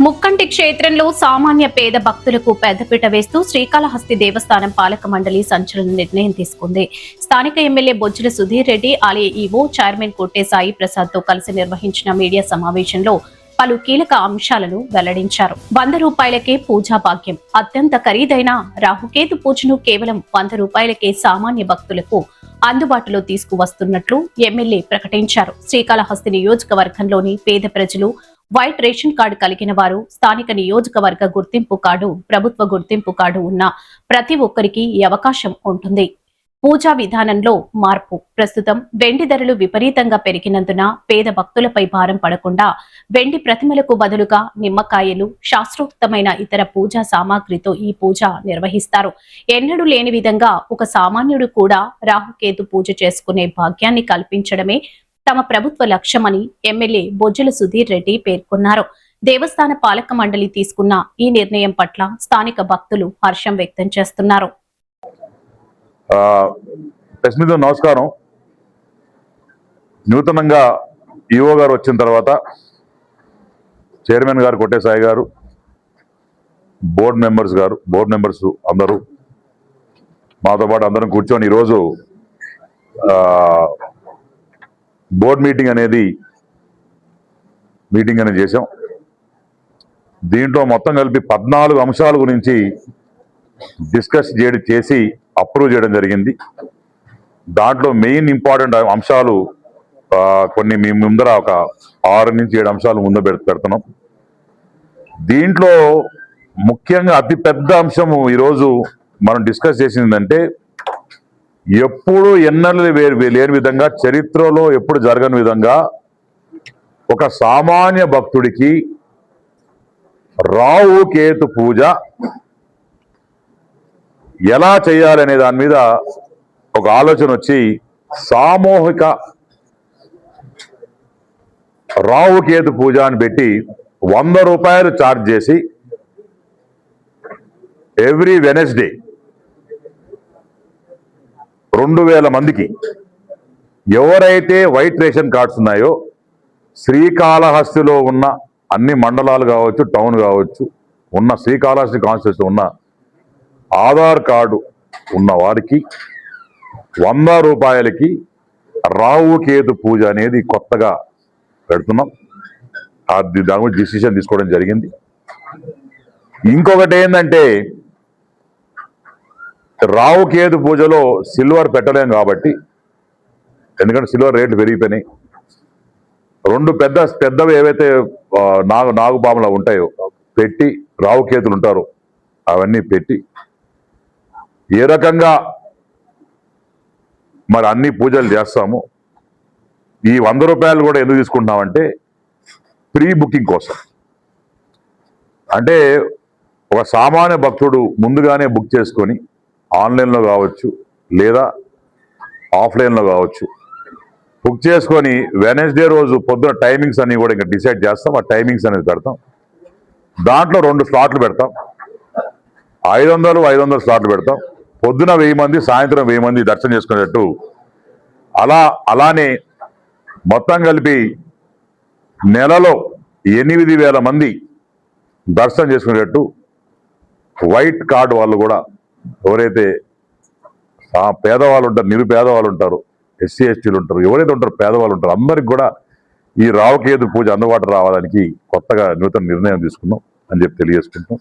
ముక్కంటి క్షేత్రంలో సామాన్య పేద భక్తులకు పెద్దపీట వేస్తూ శ్రీకాళహస్తి దేవస్థానం పాలక మండలి సంచలన నిర్ణయం తీసుకుంది. స్థానిక ఎమ్మెల్యే బొజ్జల సుధీర్ రెడ్డి ఆలయ ఈవో చైర్మన్ కోట్టే సాయి ప్రసాద్ తో కలిసి నిర్వహించిన మీడియా సమావేశంలో పలు కీలక అంశాలను వెల్లడించారు. 100 రూపాయలకే పూజా భాగ్యం. అత్యంత ఖరీదైన రాహుకేతు పూజను కేవలం 100 రూపాయలకే సామాన్య భక్తులకు అందుబాటులో తీసుకువస్తున్నట్లు ఎమ్మెల్యే ప్రకటించారు. శ్రీకాళహస్తి నియోజకవర్గంలోని పేద ప్రజలు వైట్ రేషన్ కార్డు కలిగిన వారు, స్థానిక నియోజకవర్గ గుర్తింపు కార్డు, ప్రభుత్వ గుర్తింపు కార్డు ఉన్న ప్రతి ఒక్కరికి ఈ అవకాశం ఉంటుంది. పూజా విధానంలో మార్పు. ప్రస్తుతం వెండి ధరలు విపరీతంగా పెరిగినందున పేద భక్తులపై భారం పడకుండా వెండి ప్రతిమలకు బదులుగా నిమ్మకాయలు, శాస్త్రోక్తమైన ఇతర పూజా సామాగ్రితో ఈ పూజ నిర్వహిస్తారు. ఎన్నడూ లేని విధంగా ఒక సామాన్యుడు కూడా రాహుకేతు పూజ చేసుకునే భాగ్యాన్ని కల్పించడమే తమ ప్రభుత్వ లక్ష్యమని ఎమ్మెల్యే బొజ్జల సుధీర్ రెడ్డి పేర్కొన్నారు. దేవస్థాన పాలక మండలి తీసుకున్న ఈ నిర్ణయం పట్ల స్థానిక భక్తులు హర్షం వ్యక్తం చేస్తున్నారు. నమస్కారం. నూతనంగా ఈవో గారు వచ్చిన తర్వాత చైర్మన్ గారు కోట్టే సాయి గారు, బోర్డు మెంబర్స్ అందరూ మాతో పాటు అందరం కూర్చొని ఈరోజు బోర్డ్ మీటింగ్ అనేది చేశాం. దీంట్లో మొత్తం కలిపి 14 అంశాల గురించి డిస్కస్ చేసి అప్రూవ్ చేయడం జరిగింది. దాంట్లో మెయిన్ ఇంపార్టెంట్ అంశాలు కొన్ని మీ ముందర ఒక 6 నుంచి 7 అంశాలు ముందు పెడుతున్నాం. దీంట్లో ముఖ్యంగా అతి పెద్ద అంశము ఈరోజు మనం డిస్కస్ చేసిందంటే, ఎప్పుడు ఎన్నడూ లేని విధంగా, చరిత్రలో ఎప్పుడు జరగని విధంగా ఒక సామాన్య భక్తుడికి రాహుకేతు పూజ ఎలా చేయాలనే దాని మీద ఒక ఆలోచన వచ్చి సామూహిక రాహుకేతు పూజ అని పెట్టి 100 రూపాయలు ఛార్జ్ చేసి ఎవ్రీ వెనస్డే 2000 మందికి ఎవరైతే వైట్ రేషన్ కార్డ్స్ ఉన్నాయో, శ్రీకాళహస్తిలో ఉన్న అన్ని మండలాలు కావచ్చు, టౌన్ కావచ్చు, ఉన్న శ్రీకాళహస్తి కాన్స్టిట్యూన్సీ ఉన్న ఆధార్ కార్డు ఉన్న వారికి 100 రూపాయలకి రాహుకేతు పూజ అనేది కొత్తగా పెడుతున్నాం. దాని గురించి డిసిషన్ తీసుకోవడం జరిగింది. ఇంకొకటి ఏంటంటే, రాహుకేతు పూజలో సిల్వర్ పెట్టలేం కాబట్టి, ఎందుకంటే సిల్వర్ రేట్లు పెరిగిపోయినాయి. 2 పెద్దవి ఏవైతే నాగుపాములు ఉంటాయో పెట్టి, రాహుకేతులు ఉంటారో అవన్నీ పెట్టి ఏ రకంగా మరి అన్ని పూజలు చేస్తాము. ఈ 100 రూపాయలు కూడా ఎందుకు తీసుకుంటున్నామంటే, ప్రీ బుకింగ్ కోసం. అంటే ఒక సామాన్య భక్తుడు ముందుగానే బుక్ చేసుకొని ఆన్లైన్లో కావచ్చు లేదా ఆఫ్లైన్లో కావచ్చు, బుక్ చేసుకొని వెనస్డే రోజు పొద్దున టైమింగ్స్ అన్ని కూడా ఇంకా డిసైడ్ చేస్తాం. ఆ టైమింగ్స్ అనేది పెడతాం. దాంట్లో 2 స్లాట్లు పెడతాం. 500 స్లాట్లు పెడతాం. పొద్దున 1000 మంది, సాయంత్రం 1000 మంది దర్శనం చేసుకునేటట్టు. అలానే మొత్తం కలిపి నెలలో 8000 మంది దర్శనం చేసుకునేటట్టు వైట్ కార్డు వాళ్ళు కూడా, ఎవరైతే పేదవాళ్ళు ఉంటారు, నిరుపేదవాళ్ళు ఉంటారు, ఎస్సీ ఎస్టీలు ఉంటారు, ఎవరైతే ఉంటారో పేదవాళ్ళు ఉంటారు, అందరికి కూడా ఈ రాహుకేతు పూజ అందుబాటు రావడానికి కొత్తగా నూతన నిర్ణయం తీసుకున్నాం అని చెప్పి తెలియజేసుకుంటాం.